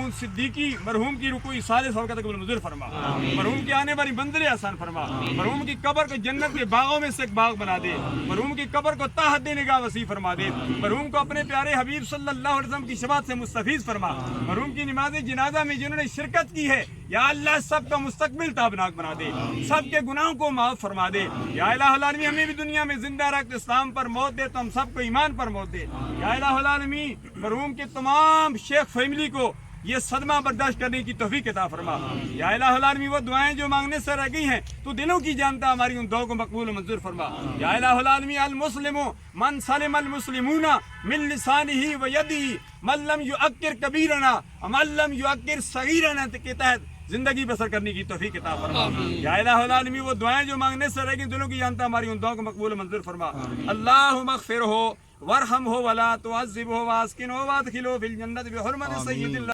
मऊद सिद्दीकी मरहूम की रुकोई साले सौ का मंजूर फरमा, मरहूम की आने वाली मंजिलें आसान फरमा, मरहूम की कब्र को जन्नत के बागों में से एक बाग बना दे, मरहूम की कब्र को ताहद निगाह वसी फरमा दे, मरहूम को अपने प्यारे हबीब सल्लल्लाहु अलैहि वसल्लम की शफाअत से मुस्तफीज फरमा, मरहूम की नमाज जनाजा में जिन्होंने शिरकत की है या अल्लाह सबका मुस्तकबिल ताबनाक बना दे, सबके गुनाहों को माफ फरमा दे। या इलाहुल आलमीन हमें भी दुनिया में जिंदा रख, इस्लाम पर मौत दे तो हम सबको ईमान पर मौत दे। या इलाहुल आलमीन मरहूम के तमाम शेख फैमिली को ये सदमा बर्दाश्त करने की तौफीक अता फरमा। या इलाहुल आलमीन वो दुआएं जो मांगने से रह गई हैं तो दिलों की जानता, हमारी उन दुआओं को मकबूल मंजूर फरमा। या इलाहुल आलमीन अल मुस्लिमु मन सलिम अल मुस्लिमूना मिन लिसानिही व यदिही मन लम युअक्किर कबीरना मन लम युअक्किर सगीरना के तहत जिंदगी बसर करने की तौफीक अता फरमा। या इलाहुल आलमीन वो दुआएं जो मांगने से रह गई दिलों की जानता, हमारी उन दुआओं को मकबूल मंजूर फरमा। अल्लाहुम्मा अग़फिरहु वरहमहु वला तुअज़्ज़िबहु वास्किनहु वअदखिलहु फिल जन्नति बिहुर्मति सय्यिदिल